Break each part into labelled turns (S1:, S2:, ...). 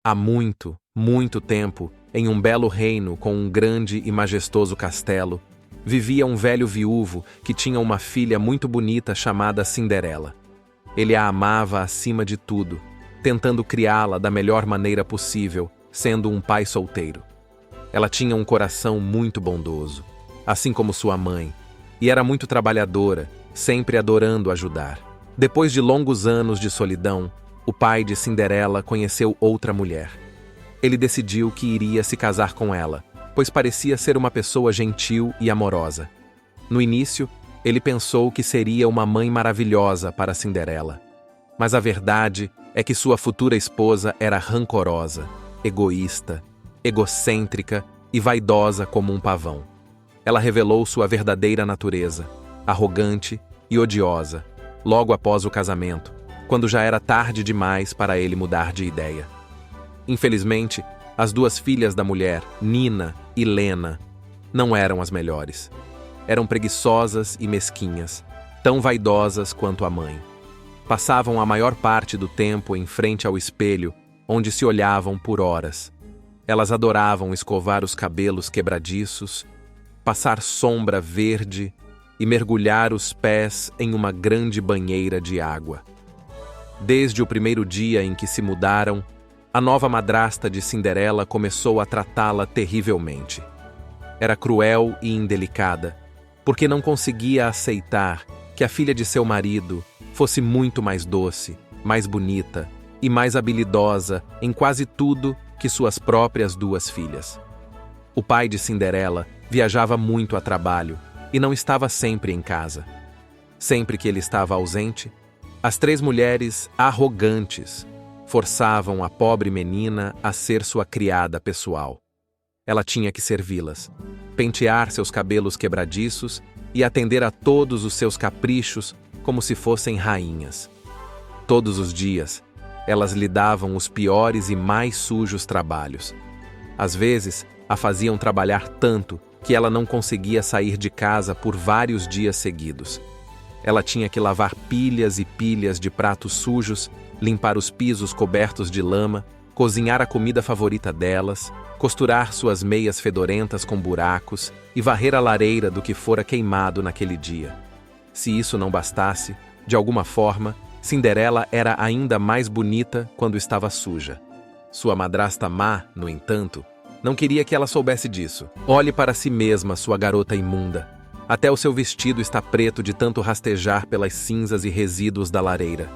S1: Há muito, muito tempo, em um belo reino com um grande e majestoso castelo, vivia um velho viúvo que tinha uma filha muito bonita chamada Cinderela. Ele a amava acima de tudo, tentando criá-la da melhor maneira possível, sendo um pai solteiro. Ela tinha um coração muito bondoso, assim como sua mãe, e era muito trabalhadora, sempre adorando ajudar. Depois de longos anos de solidão, o pai de Cinderela conheceu outra mulher. Ele decidiu que iria se casar com ela, pois parecia ser uma pessoa gentil e amorosa. No início, ele pensou que seria uma mãe maravilhosa para Cinderela. Mas a verdade é que sua futura esposa era rancorosa, egoísta, egocêntrica e vaidosa como um pavão. Ela revelou sua verdadeira natureza, arrogante e odiosa, logo após o casamento, quando já era tarde demais para ele mudar de ideia. Infelizmente, as duas filhas da mulher, Nina e Lena, não eram as melhores. Eram preguiçosas e mesquinhas, tão vaidosas quanto a mãe. Passavam a maior parte do tempo em frente ao espelho, onde se olhavam por horas. Elas adoravam escovar os cabelos quebradiços, passar sombra verde e mergulhar os pés em uma grande banheira de água. Desde o primeiro dia em que se mudaram, a nova madrasta de Cinderela começou a tratá-la terrivelmente. Era cruel e indelicada, porque não conseguia aceitar que a filha de seu marido fosse muito mais doce, mais bonita e mais habilidosa em quase tudo que suas próprias duas filhas. O pai de Cinderela viajava muito a trabalho e não estava sempre em casa. Sempre que ele estava ausente, as três mulheres arrogantes forçavam a pobre menina a ser sua criada pessoal. Ela tinha que servi-las, pentear seus cabelos quebradiços e atender a todos os seus caprichos como se fossem rainhas. Todos os dias, elas lhe davam os piores e mais sujos trabalhos. Às vezes, a faziam trabalhar tanto que ela não conseguia sair de casa por vários dias seguidos. Ela tinha que lavar pilhas e pilhas de pratos sujos, limpar os pisos cobertos de lama, cozinhar a comida favorita delas, costurar suas meias fedorentas com buracos e varrer a lareira do que fora queimado naquele dia. Se isso não bastasse, de alguma forma, Cinderela era ainda mais bonita quando estava suja. Sua madrasta má, no entanto, não queria que ela soubesse disso. Olhe para si mesma, sua garota imunda. Até o seu vestido está preto de tanto rastejar pelas cinzas e resíduos da lareira.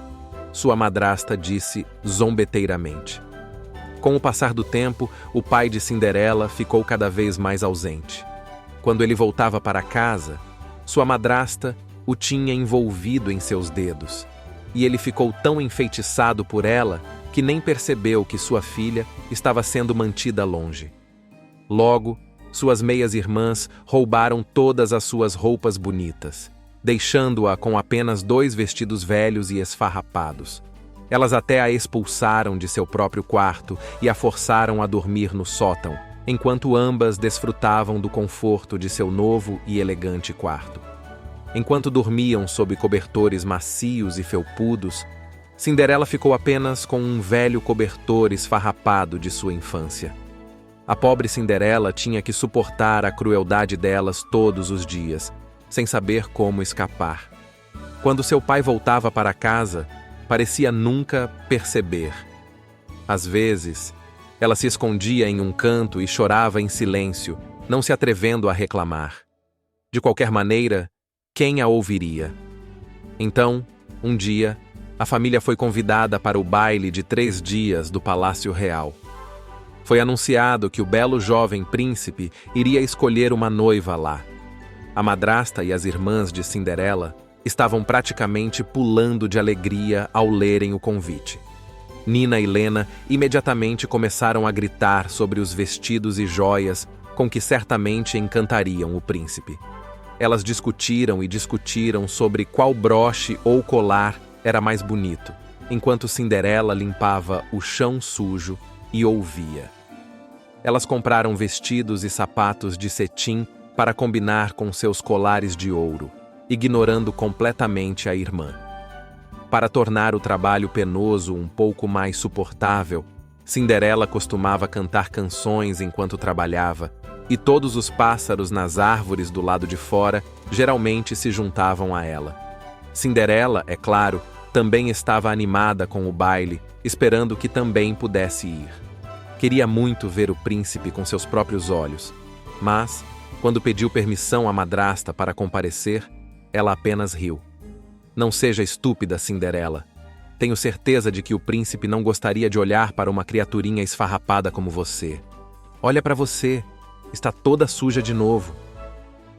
S1: Sua madrasta disse zombeteiramente. Com o passar do tempo, o pai de Cinderela ficou cada vez mais ausente. Quando ele voltava para casa, sua madrasta o tinha envolvido em seus dedos, e ele ficou tão enfeitiçado por ela que nem percebeu que sua filha estava sendo mantida longe. Logo, suas meias-irmãs roubaram todas as suas roupas bonitas, deixando-a com apenas 2 vestidos velhos e esfarrapados. Elas até a expulsaram de seu próprio quarto e a forçaram a dormir no sótão, enquanto ambas desfrutavam do conforto de seu novo e elegante quarto. Enquanto dormiam sob cobertores macios e felpudos, Cinderela ficou apenas com um velho cobertor esfarrapado de sua infância. A pobre Cinderela tinha que suportar a crueldade delas todos os dias, sem saber como escapar. Quando seu pai voltava para casa, parecia nunca perceber. Às vezes, ela se escondia em um canto e chorava em silêncio, não se atrevendo a reclamar. De qualquer maneira, quem a ouviria? Então, um dia, a família foi convidada para o baile de 3 dias do Palácio Real. Foi anunciado que o belo jovem príncipe iria escolher uma noiva lá. A madrasta e as irmãs de Cinderela estavam praticamente pulando de alegria ao lerem o convite. Nina e Lena imediatamente começaram a gritar sobre os vestidos e joias com que certamente encantariam o príncipe. Elas discutiram e discutiram sobre qual broche ou colar era mais bonito, enquanto Cinderela limpava o chão sujo e ouvia. Elas compraram vestidos e sapatos de cetim para combinar com seus colares de ouro, ignorando completamente a irmã. Para tornar o trabalho penoso um pouco mais suportável, Cinderela costumava cantar canções enquanto trabalhava, e todos os pássaros nas árvores do lado de fora geralmente se juntavam a ela. Cinderela, é claro, também estava animada com o baile, esperando que também pudesse ir. Queria muito ver o príncipe com seus próprios olhos, mas, quando pediu permissão à madrasta para comparecer, ela apenas riu. Não seja estúpida, Cinderela. Tenho certeza de que o príncipe não gostaria de olhar para uma criaturinha esfarrapada como você. Olha para você, está toda suja de novo.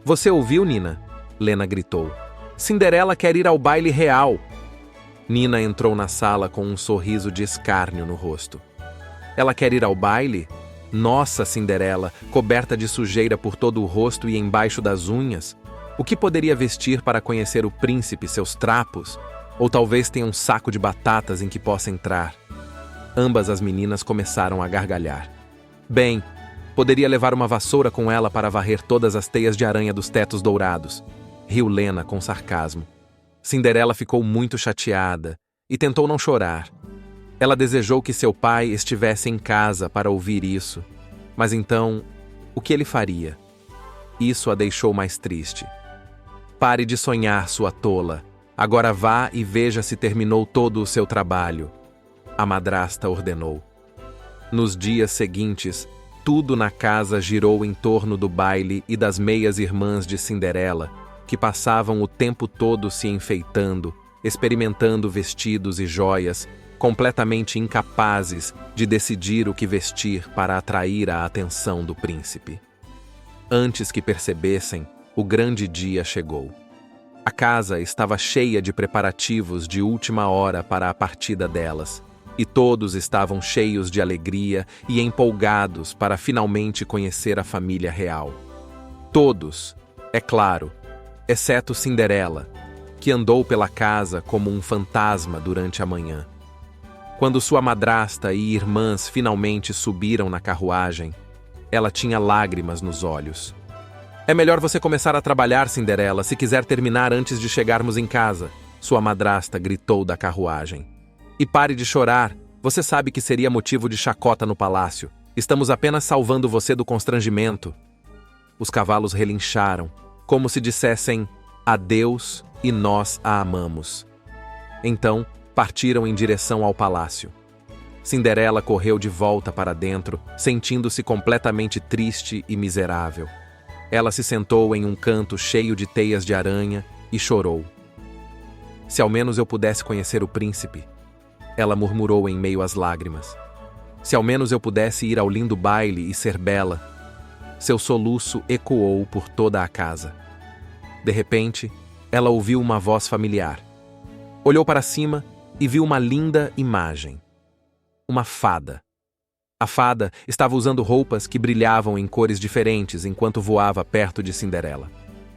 S1: Você ouviu, Nina? Lena gritou. Cinderela quer ir ao baile real. Nina entrou na sala com um sorriso de escárnio no rosto. Ela quer ir ao baile? Nossa, Cinderela, coberta de sujeira por todo o rosto e embaixo das unhas. O que poderia vestir para conhecer o príncipe, seus trapos? Ou talvez tenha um saco de batatas em que possa entrar. Ambas as meninas começaram a gargalhar. Bem, poderia levar uma vassoura com ela para varrer todas as teias de aranha dos tetos dourados. Riu Lena com sarcasmo. Cinderela ficou muito chateada e tentou não chorar. Ela desejou que seu pai estivesse em casa para ouvir isso. Mas então, o que ele faria? Isso a deixou mais triste. Pare de sonhar, sua tola. Agora vá e veja se terminou todo o seu trabalho. A madrasta ordenou. Nos dias seguintes, tudo na casa girou em torno do baile e das meias-irmãs de Cinderela, que passavam o tempo todo se enfeitando, experimentando vestidos e joias, completamente incapazes de decidir o que vestir para atrair a atenção do príncipe. Antes que percebessem, o grande dia chegou. A casa estava cheia de preparativos de última hora para a partida delas, e todos estavam cheios de alegria e empolgados para finalmente conhecer a família real. Todos, é claro, exceto Cinderela, que andou pela casa como um fantasma durante a manhã. Quando sua madrasta e irmãs finalmente subiram na carruagem, ela tinha lágrimas nos olhos. É melhor você começar a trabalhar, Cinderela, se quiser terminar antes de chegarmos em casa, sua madrasta gritou da carruagem. E pare de chorar, você sabe que seria motivo de chacota no palácio. Estamos apenas salvando você do constrangimento. Os cavalos relincharam, como se dissessem adeus e nós a amamos. Então, partiram em direção ao palácio. Cinderela correu de volta para dentro, sentindo-se completamente triste e miserável. Ela se sentou em um canto cheio de teias de aranha e chorou. Se ao menos eu pudesse conhecer o príncipe, ela murmurou em meio às lágrimas. Se ao menos eu pudesse ir ao lindo baile e ser bela. Seu soluço ecoou por toda a casa. De repente, ela ouviu uma voz familiar. Olhou para cima e viu uma linda imagem. Uma fada. A fada estava usando roupas que brilhavam em cores diferentes enquanto voava perto de Cinderela.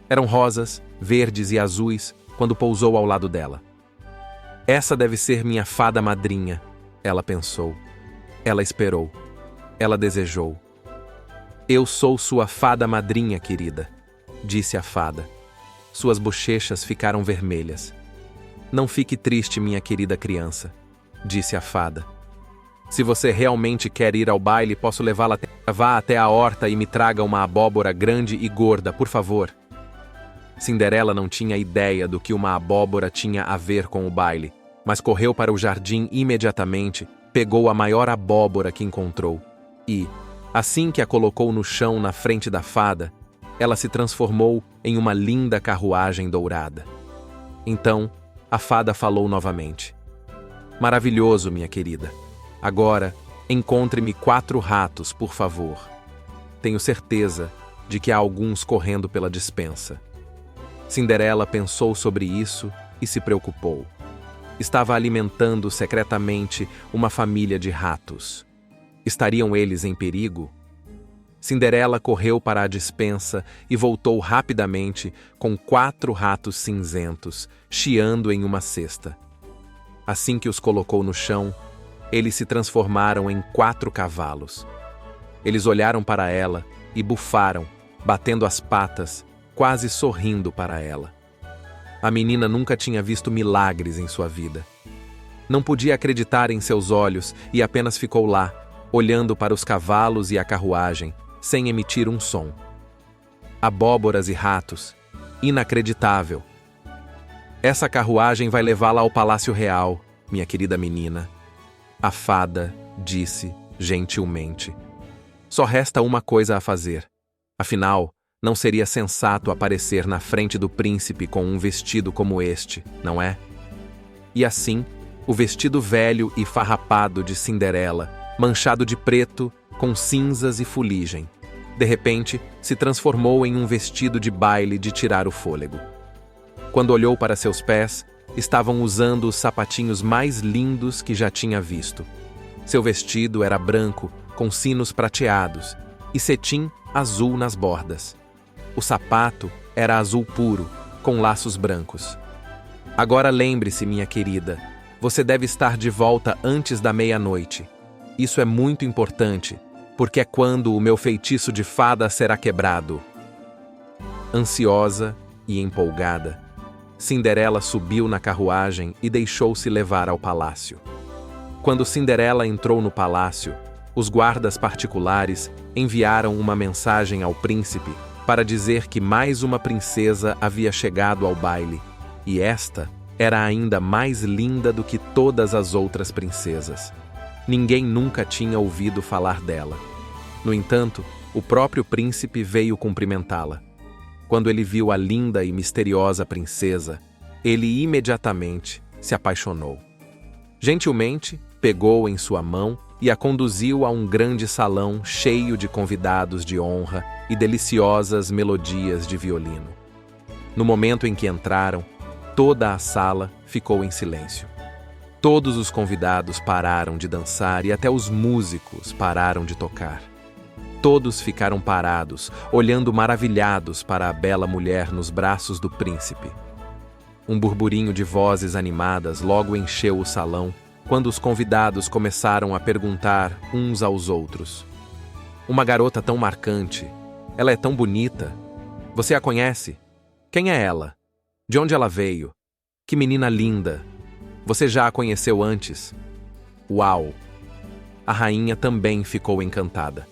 S1: Eram rosas, verdes e azuis quando pousou ao lado dela. Essa deve ser minha fada madrinha, ela pensou. Ela esperou. Ela desejou. Eu sou sua fada madrinha, querida, disse a fada. Suas bochechas ficaram vermelhas. Não fique triste, minha querida criança, disse a fada. Se você realmente quer ir ao baile, posso levá-la vá até a horta e me traga uma abóbora grande e gorda, por favor. Cinderela não tinha ideia do que uma abóbora tinha a ver com o baile, mas correu para o jardim imediatamente, pegou a maior abóbora que encontrou e, assim que a colocou no chão na frente da fada, ela se transformou em uma linda carruagem dourada. Então, a fada falou novamente. Maravilhoso, minha querida. Agora, encontre-me 4 ratos, por favor. Tenho certeza de que há alguns correndo pela despensa. Cinderela pensou sobre isso e se preocupou. Estava alimentando secretamente uma família de ratos. Estariam eles em perigo? Cinderela correu para a despensa e voltou rapidamente com 4 ratos cinzentos, chiando em uma cesta. Assim que os colocou no chão, eles se transformaram em 4 cavalos. Eles olharam para ela e bufaram, batendo as patas, quase sorrindo para ela. A menina nunca tinha visto milagres em sua vida. Não podia acreditar em seus olhos e apenas ficou lá, olhando para os cavalos e a carruagem, sem emitir um som. Abóboras e ratos. Inacreditável. Essa carruagem vai levá-la ao Palácio Real, minha querida menina. A fada disse gentilmente. Só resta uma coisa a fazer. Afinal, não seria sensato aparecer na frente do príncipe com um vestido como este, não é? E assim, o vestido velho e farrapado de Cinderela, manchado de preto, com cinzas e fuligem, de repente se transformou em um vestido de baile de tirar o fôlego. Quando olhou para seus pés, estavam usando os sapatinhos mais lindos que já tinha visto. Seu vestido era branco, com sinos prateados, e cetim azul nas bordas. O sapato era azul puro, com laços brancos. Agora lembre-se, minha querida, você deve estar de volta antes da meia-noite. Isso é muito importante, porque é quando o meu feitiço de fada será quebrado. Ansiosa e empolgada, Cinderela subiu na carruagem e deixou-se levar ao palácio. Quando Cinderela entrou no palácio, os guardas particulares enviaram uma mensagem ao príncipe para dizer que mais uma princesa havia chegado ao baile, e esta era ainda mais linda do que todas as outras princesas. Ninguém nunca tinha ouvido falar dela. No entanto, o próprio príncipe veio cumprimentá-la. Quando ele viu a linda e misteriosa princesa, ele imediatamente se apaixonou. Gentilmente, pegou em sua mão e a conduziu a um grande salão cheio de convidados de honra e deliciosas melodias de violino. No momento em que entraram, toda a sala ficou em silêncio. Todos os convidados pararam de dançar e até os músicos pararam de tocar. Todos ficaram parados, olhando maravilhados para a bela mulher nos braços do príncipe. Um burburinho de vozes animadas logo encheu o salão, quando os convidados começaram a perguntar uns aos outros. Uma garota tão marcante, ela é tão bonita. Você a conhece? Quem é ela? De onde ela veio? Que menina linda! Você já a conheceu antes? Uau! A rainha também ficou encantada.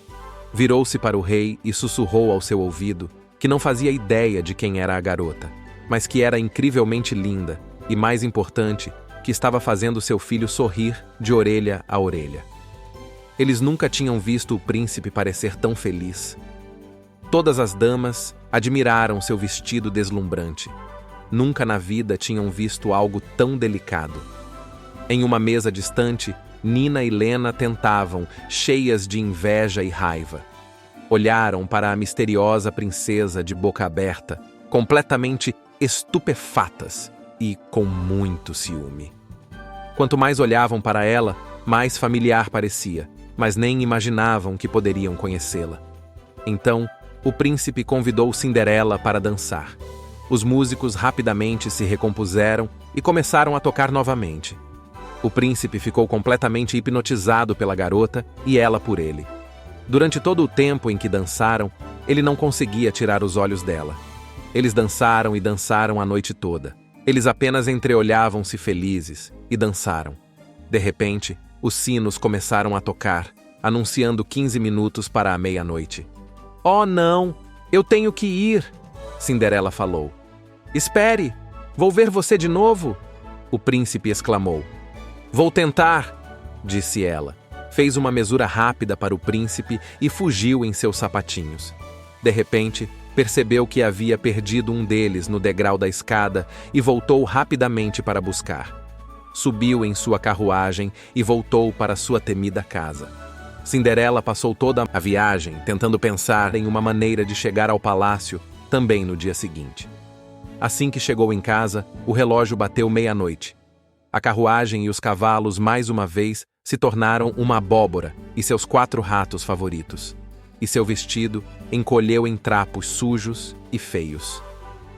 S1: Virou-se para o rei e sussurrou ao seu ouvido que não fazia ideia de quem era a garota, mas que era incrivelmente linda e, mais importante, que estava fazendo seu filho sorrir de orelha a orelha. Eles nunca tinham visto o príncipe parecer tão feliz. Todas as damas admiraram seu vestido deslumbrante. Nunca na vida tinham visto algo tão delicado. Em uma mesa distante, Nina e Lena tentavam, cheias de inveja e raiva. Olharam para a misteriosa princesa de boca aberta, completamente estupefatas e com muito ciúme. Quanto mais olhavam para ela, mais familiar parecia, mas nem imaginavam que poderiam conhecê-la. Então, o príncipe convidou Cinderela para dançar. Os músicos rapidamente se recompuseram e começaram a tocar novamente. O príncipe ficou completamente hipnotizado pela garota e ela por ele. Durante todo o tempo em que dançaram, ele não conseguia tirar os olhos dela. Eles dançaram e dançaram a noite toda. Eles apenas entreolhavam-se felizes e dançaram. De repente, os sinos começaram a tocar, anunciando 15 minutos para a meia-noite. "Oh, não! Eu tenho que ir!" Cinderela falou. "Espere! Vou ver você de novo!" O príncipe exclamou. "Vou tentar!" disse ela. Fez uma mesura rápida para o príncipe e fugiu em seus sapatinhos. De repente, percebeu que havia perdido um deles no degrau da escada e voltou rapidamente para buscar. Subiu em sua carruagem e voltou para sua temida casa. Cinderela passou toda a viagem tentando pensar em uma maneira de chegar ao palácio também no dia seguinte. Assim que chegou em casa, o relógio bateu meia-noite. A carruagem e os cavalos, mais uma vez, se tornaram uma abóbora e seus 4 ratos favoritos. E seu vestido encolheu em trapos sujos e feios.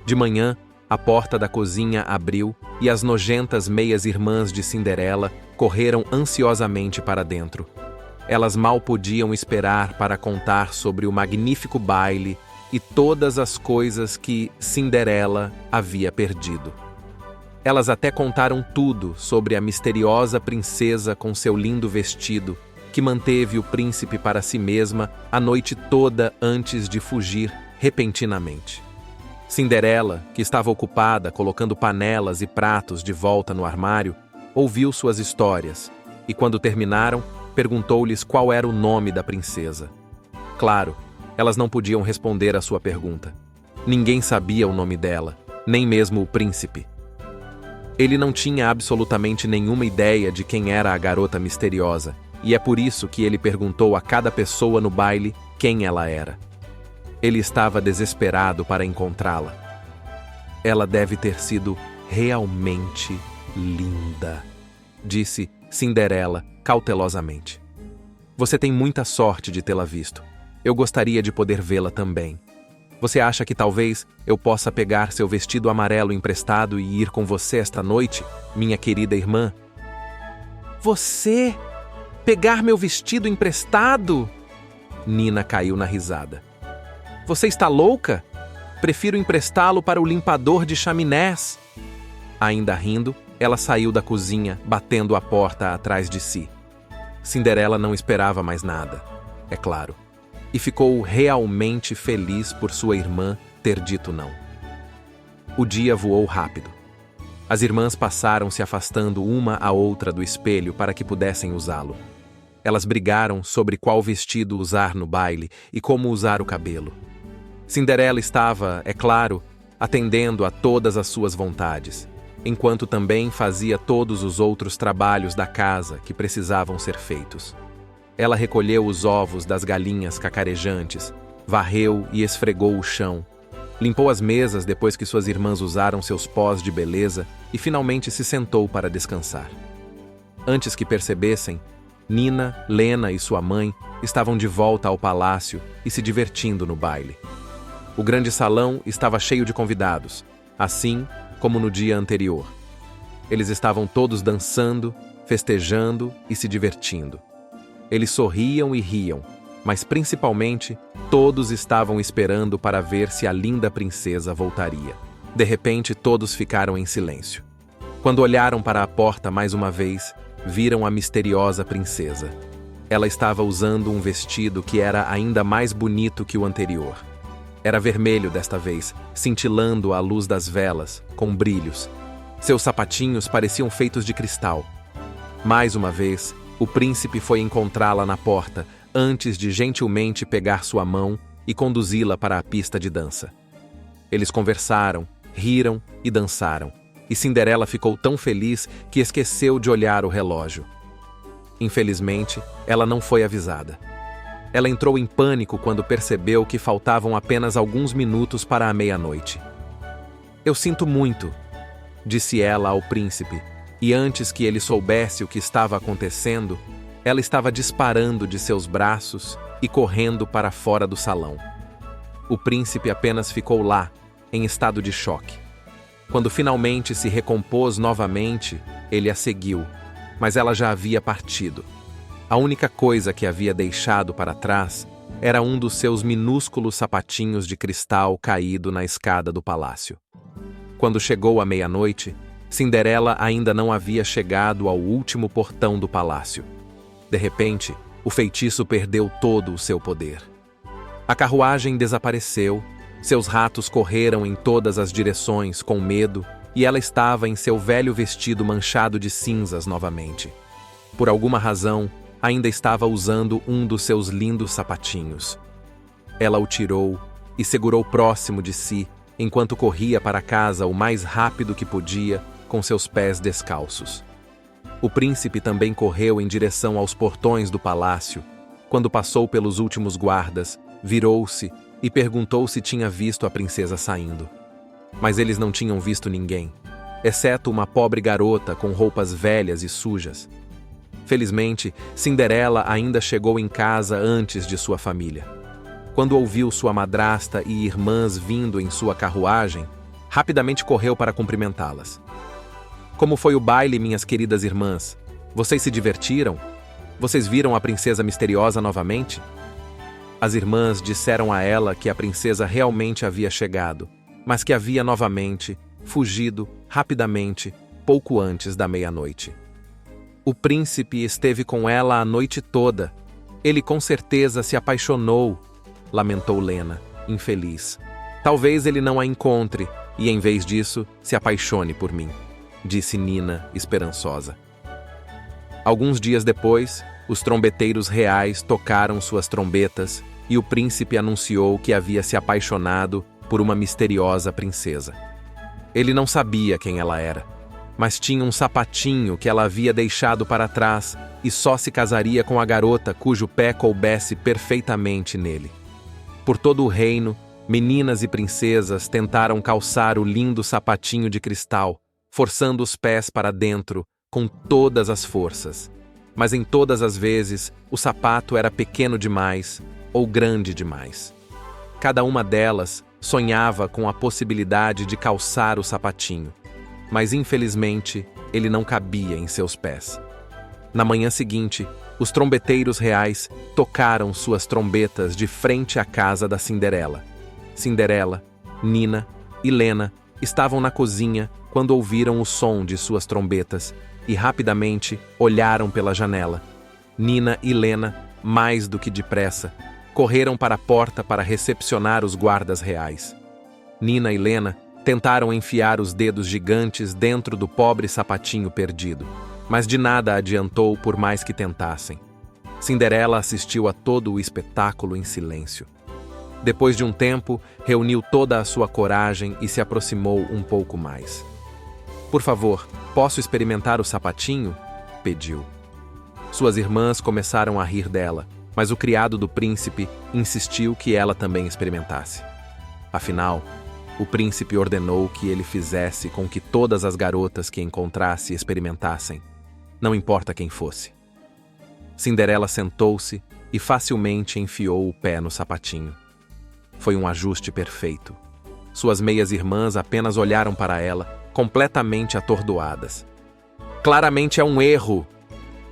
S1: De manhã, a porta da cozinha abriu e as nojentas meias-irmãs de Cinderela correram ansiosamente para dentro. Elas mal podiam esperar para contar sobre o magnífico baile e todas as coisas que Cinderela havia perdido. Elas até contaram tudo sobre a misteriosa princesa com seu lindo vestido, que manteve o príncipe para si mesma a noite toda antes de fugir repentinamente. Cinderela, que estava ocupada colocando panelas e pratos de volta no armário, ouviu suas histórias e, quando terminaram, perguntou-lhes qual era o nome da princesa. Claro, elas não podiam responder à sua pergunta. Ninguém sabia o nome dela, nem mesmo o príncipe. Ele não tinha absolutamente nenhuma ideia de quem era a garota misteriosa, e é por isso que ele perguntou a cada pessoa no baile quem ela era. Ele estava desesperado para encontrá-la. Ela deve ter sido realmente linda, disse Cinderela cautelosamente. Você tem muita sorte de tê-la visto. Eu gostaria de poder vê-la também. Você acha que talvez eu possa pegar seu vestido amarelo emprestado e ir com você esta noite, minha querida irmã? Você? Pegar meu vestido emprestado? Nina caiu na risada. Você está louca? Prefiro emprestá-lo para o limpador de chaminés. Ainda rindo, ela saiu da cozinha, batendo a porta atrás de si. Cinderela não esperava mais nada, é claro, e ficou realmente feliz por sua irmã ter dito não. O dia voou rápido. As irmãs passaram se afastando uma à outra do espelho para que pudessem usá-lo. Elas brigaram sobre qual vestido usar no baile e como usar o cabelo. Cinderela estava, é claro, atendendo a todas as suas vontades, enquanto também fazia todos os outros trabalhos da casa que precisavam ser feitos. Ela recolheu os ovos das galinhas cacarejantes, varreu e esfregou o chão, limpou as mesas depois que suas irmãs usaram seus pós de beleza e finalmente se sentou para descansar. Antes que percebessem, Nina, Lena e sua mãe estavam de volta ao palácio e se divertindo no baile. O grande salão estava cheio de convidados, assim como no dia anterior. Eles estavam todos dançando, festejando e se divertindo. Eles sorriam e riam, mas principalmente todos estavam esperando para ver se a linda princesa voltaria. De repente, todos ficaram em silêncio. Quando olharam para a porta mais uma vez, viram a misteriosa princesa. Ela estava usando um vestido que era ainda mais bonito que o anterior. Era vermelho desta vez, cintilando à luz das velas, com brilhos. Seus sapatinhos pareciam feitos de cristal. Mais uma vez, o príncipe foi encontrá-la na porta, antes de gentilmente pegar sua mão e conduzi-la para a pista de dança. Eles conversaram, riram e dançaram, e Cinderela ficou tão feliz que esqueceu de olhar o relógio. Infelizmente, ela não foi avisada. Ela entrou em pânico quando percebeu que faltavam apenas alguns minutos para a meia-noite. Eu sinto muito, disse ela ao príncipe, e antes que ele soubesse o que estava acontecendo, ela estava disparando de seus braços e correndo para fora do salão. O príncipe apenas ficou lá, em estado de choque. Quando finalmente se recompôs novamente, ele a seguiu, mas ela já havia partido. A única coisa que havia deixado para trás era um dos seus minúsculos sapatinhos de cristal caído na escada do palácio. Quando chegou a meia-noite, Cinderela ainda não havia chegado ao último portão do palácio. De repente, o feitiço perdeu todo o seu poder. A carruagem desapareceu, seus ratos correram em todas as direções com medo e ela estava em seu velho vestido manchado de cinzas novamente. Por alguma razão, ainda estava usando um dos seus lindos sapatinhos. Ela o tirou e segurou próximo de si, enquanto corria para casa o mais rápido que podia, com seus pés descalços. O príncipe também correu em direção aos portões do palácio. Quando passou pelos últimos guardas, virou-se e perguntou se tinha visto a princesa saindo. Mas eles não tinham visto ninguém, exceto uma pobre garota com roupas velhas e sujas. Felizmente, Cinderela ainda chegou em casa antes de sua família. Quando ouviu sua madrasta e irmãs vindo em sua carruagem, rapidamente correu para cumprimentá-las. Como foi o baile, minhas queridas irmãs? Vocês se divertiram? Vocês viram a princesa misteriosa novamente? As irmãs disseram a ela que a princesa realmente havia chegado, mas que havia novamente fugido rapidamente, pouco antes da meia-noite. O príncipe esteve com ela a noite toda. Ele com certeza se apaixonou, lamentou Lena, infeliz. Talvez ele não a encontre e, em vez disso, se apaixone por mim, disse Nina, esperançosa. Alguns dias depois, os trombeteiros reais tocaram suas trombetas e o príncipe anunciou que havia se apaixonado por uma misteriosa princesa. Ele não sabia quem ela era, mas tinha um sapatinho que ela havia deixado para trás e só se casaria com a garota cujo pé coubesse perfeitamente nele. Por todo o reino, meninas e princesas tentaram calçar o lindo sapatinho de cristal, forçando os pés para dentro com todas as forças. Mas em todas as vezes, o sapato era pequeno demais ou grande demais. Cada uma delas sonhava com a possibilidade de calçar o sapatinho, mas infelizmente ele não cabia em seus pés. Na manhã seguinte, os trombeteiros reais tocaram suas trombetas de frente à casa da Cinderela. Cinderela, Nina e Lena estavam na cozinha quando ouviram o som de suas trombetas e rapidamente olharam pela janela. Nina e Lena, mais do que depressa, correram para a porta para recepcionar os guardas reais. Nina e Lena tentaram enfiar os dedos gigantes dentro do pobre sapatinho perdido, mas de nada adiantou por mais que tentassem. Cinderela assistiu a todo o espetáculo em silêncio. Depois de um tempo, reuniu toda a sua coragem e se aproximou um pouco mais. "Por favor, posso experimentar o sapatinho?" pediu. Suas irmãs começaram a rir dela, mas o criado do príncipe insistiu que ela também experimentasse. Afinal, o príncipe ordenou que ele fizesse com que todas as garotas que encontrasse experimentassem, não importa quem fosse. Cinderela sentou-se e facilmente enfiou o pé no sapatinho. Foi um ajuste perfeito. Suas meias-irmãs apenas olharam para ela, completamente atordoadas. "Claramente é um erro!"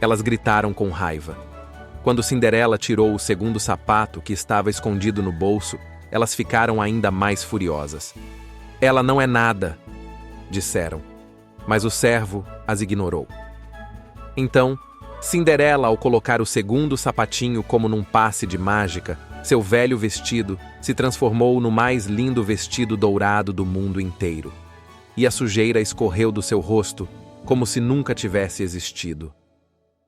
S1: Elas gritaram com raiva. Quando Cinderela tirou o segundo sapato que estava escondido no bolso, elas ficaram ainda mais furiosas. "Ela não é nada", disseram, mas o servo as ignorou. Então, Cinderela, ao colocar o segundo sapatinho como num passe de mágica, seu velho vestido se transformou no mais lindo vestido dourado do mundo inteiro. E a sujeira escorreu do seu rosto, como se nunca tivesse existido.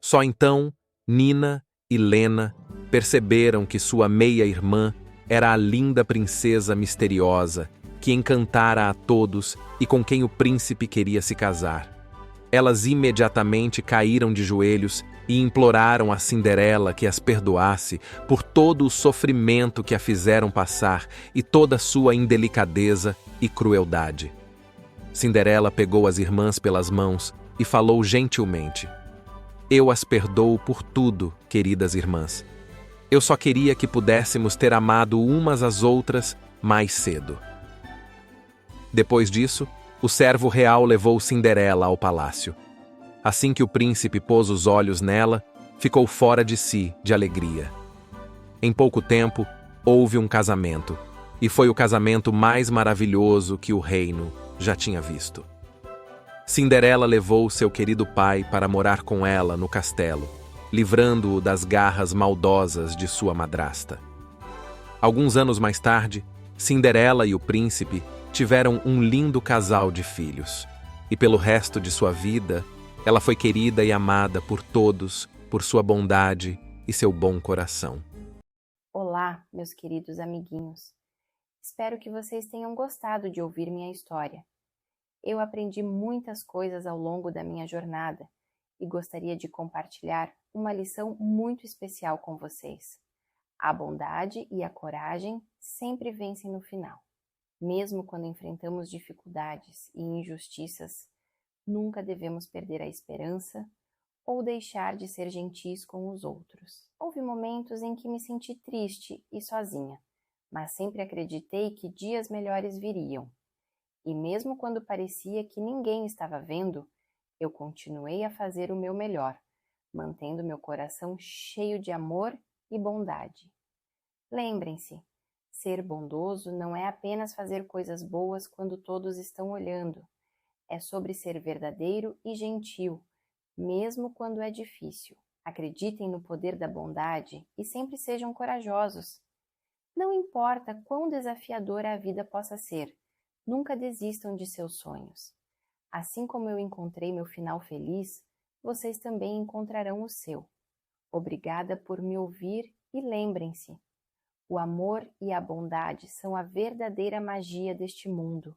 S1: Só então, Nina e Lena perceberam que sua meia-irmã era a linda princesa misteriosa que encantara a todos e com quem o príncipe queria se casar. Elas imediatamente caíram de joelhos e imploraram a Cinderela que as perdoasse por todo o sofrimento que a fizeram passar e toda sua indelicadeza e crueldade. Cinderela pegou as irmãs pelas mãos e falou gentilmente: "Eu as perdoo por tudo, queridas irmãs. Eu só queria que pudéssemos ter amado umas às outras mais cedo." Depois disso, o servo real levou Cinderela ao palácio. Assim que o príncipe pôs os olhos nela, ficou fora de si de alegria. Em pouco tempo, houve um casamento, e foi o casamento mais maravilhoso que o reino já tinha visto. Cinderela levou seu querido pai para morar com ela no castelo, livrando-o das garras maldosas de sua madrasta. Alguns anos mais tarde, Cinderela e o príncipe tiveram um lindo casal de filhos, e pelo resto de sua vida, ela foi querida e amada por todos, por sua bondade e seu bom coração.
S2: Olá, meus queridos amiguinhos. Espero que vocês tenham gostado de ouvir minha história. Eu aprendi muitas coisas ao longo da minha jornada e gostaria de compartilhar uma lição muito especial com vocês. A bondade e a coragem sempre vencem no final. Mesmo quando enfrentamos dificuldades e injustiças, nunca devemos perder a esperança ou deixar de ser gentis com os outros. Houve momentos em que me senti triste e sozinha, mas sempre acreditei que dias melhores viriam. E mesmo quando parecia que ninguém estava vendo, eu continuei a fazer o meu melhor, mantendo meu coração cheio de amor e bondade. Lembrem-se, ser bondoso não é apenas fazer coisas boas quando todos estão olhando, É sobre ser verdadeiro e gentil, mesmo quando é difícil. Acreditem no poder da bondade e sempre sejam corajosos. Não importa quão desafiadora a vida possa ser, nunca desistam de seus sonhos. Assim como eu encontrei meu final feliz, vocês também encontrarão o seu. Obrigada por me ouvir e lembrem-se, o amor e a bondade são a verdadeira magia deste mundo.